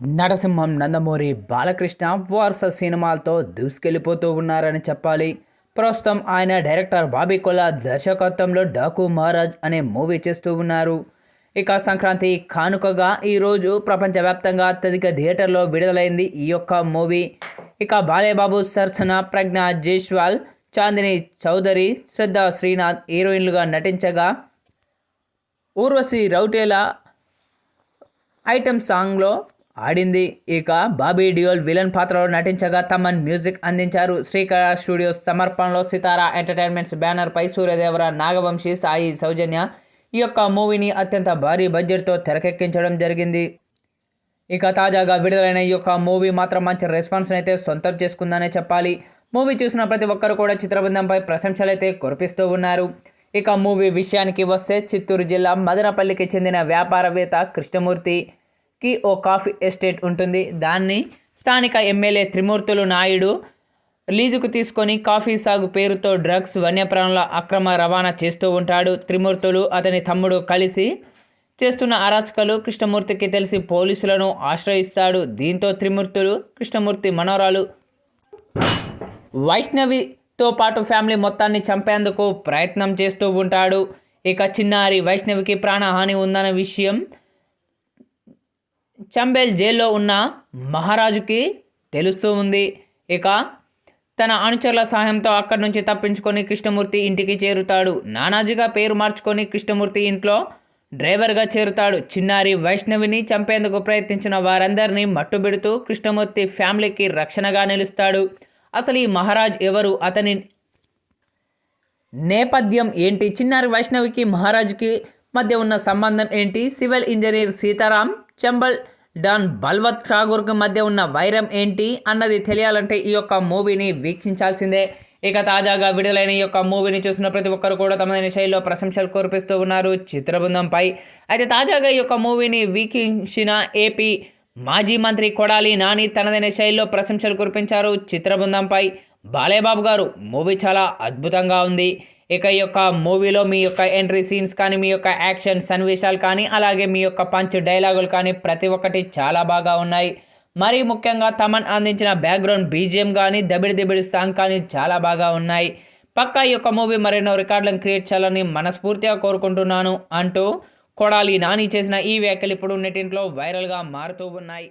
నరసింహం నందమూరి బాలకృష్ణ వరుస సినిమాలతో దూసుకెళ్లిపోతూ ఉన్నారని చెప్పాలి. ప్రస్తుతం ఆయన డైరెక్టర్ బాబీ కొల్లా దర్శకత్వంలో డాకు మహారాజ్ అనే మూవీ చేస్తూ ఉన్నారు. ఇక సంక్రాంతి కానుకగా ఈరోజు ప్రపంచవ్యాప్తంగా అత్యధిక థియేటర్లో విడుదలైంది ఈ యొక్క మూవీ. ఇక బాలేబాబు సరసన ప్రజ్ఞ జైస్వాల్, చాందిని చౌదరి, శ్రద్ధ శ్రీనాథ్ హీరోయిన్లుగా నటించగా ఊర్వశి రౌటేలా ఐటెం సాంగ్లో ఆడింది. ఇక బాబీ డియోల్ విలన్ పాత్రలో నటించగా తమన్ మ్యూజిక్ అందించారు. శ్రీకళ స్టూడియోస్ సమర్పణలో సితారా ఎంటర్టైన్మెంట్స్ బ్యానర్పై సూర్యదేవర, నాగవంశీ, సాయి సౌజన్య ఈ యొక్క మూవీని అత్యంత భారీ బడ్జెట్తో తెరకెక్కించడం జరిగింది. ఇక తాజాగా విడుదలైన ఈ యొక్క మూవీ మాత్రం మంచి రెస్పాన్స్ అయితే సొంతం చేసుకుందనే చెప్పాలి. మూవీ చూసిన ప్రతి ఒక్కరు కూడా చిత్రబృందంపై ప్రశంసలైతే కురిపిస్తూ ఉన్నారు. ఇక మూవీ విషయానికి వస్తే చిత్తూరు జిల్లా మదనపల్లికి చెందిన వ్యాపారవేత్త కృష్ణమూర్తికి ఓ కాఫీ ఎస్టేట్ ఉంటుంది. దాన్ని స్థానిక ఎమ్మెల్యే త్రిమూర్తులు నాయుడు లీజుకు తీసుకొని కాఫీ సాగు పేరుతో డ్రగ్స్, వన్యప్రాణుల అక్రమ రవాణా చేస్తూ ఉంటాడు. త్రిమూర్తులు, అతని తమ్ముడు కలిసి చేస్తున్న అరాచకాలు కృష్ణమూర్తికి తెలిసి పోలీసులను ఆశ్రయిస్తాడు. దీంతో త్రిమూర్తులు కృష్ణమూర్తి మనోరాలు వైష్ణవితో పాటు ఫ్యామిలీ మొత్తాన్ని చంపేందుకు ప్రయత్నం చేస్తూ ఉంటాడు. ఇక చిన్నారి వైష్ణవికి ప్రాణహాని ఉందన్న విషయం చంబేల్ జైల్లో ఉన్న మహారాజుకి తెలుస్తూ ఉంది. ఇక తన అనుచరుల సహాయంతో అక్కడి నుంచి తప్పించుకొని కృష్ణమూర్తి ఇంటికి చేరుతాడు. నానాజీగా పేరు మార్చుకొని కృష్ణమూర్తి ఇంట్లో డ్రైవర్గా చేరుతాడు. చిన్నారి వైష్ణవిని చంపేందుకు ప్రయత్నించిన వారందరినీ మట్టుబెడుతూ కృష్ణమూర్తి ఫ్యామిలీకి రక్షణగా నిలుస్తాడు. అసలు ఈ మహారాజ్ ఎవరు? అతని నేపథ్యం ఏంటి? చిన్నారి వైష్ణవికి మహారాజుకి మధ్య ఉన్న సంబంధం ఏంటి? Civil engineer Sitaram, Chambal don Balwant ఠాగూర్కి మధ్య ఉన్న వైరం ఏంటి అన్నది తెలియాలంటే ఈ యొక్క మూవీని వీక్షించాల్సిందే. ఇక తాజాగా విడుదలైన ఈ యొక్క మూవీని చూసిన ప్రతి ఒక్కరు కూడా తమదైన శైలిలో ప్రశంసలు కురిపిస్తూ ఉన్నారు చిత్రబృందంపై. అయితే తాజాగా ఈ యొక్క మూవీని వీక్షించిన ఏపీ మాజీ మంత్రి కొడాలి నాని తనదైన శైలిలో ప్రశంసలు కురిపించారు చిత్రబృందంపై. బాలేబాబు గారు, మూవీ చాలా అద్భుతంగా ఉంది. ఇక ఈ యొక్క మూవీలో మీ యొక్క ఎంట్రీ సీన్స్ కానీ, మీ యొక్క యాక్షన్ సన్నివేశాలు కానీ, అలాగే మీ యొక్క పంచ్ డైలాగులు కానీ ప్రతి ఒక్కటి చాలా బాగా ఉన్నాయి. మరీ ముఖ్యంగా తమన్ అందించిన బ్యాక్గ్రౌండ్ బీజిఎం కానీ, దబిడి దిబిడి సాంగ్ కానీ చాలా బాగా ఉన్నాయి. పక్కా ఈ యొక్క మూవీ మరెన్నో రికార్డులను క్రియేట్ చేయాలని మనస్ఫూర్తిగా కోరుకుంటున్నాను అంటూ కొడాలి నాని చేసిన ఈ వ్యాఖ్యలు ఇప్పుడు నెట్టింట్లో వైరల్గా మారుతూ ఉన్నాయి.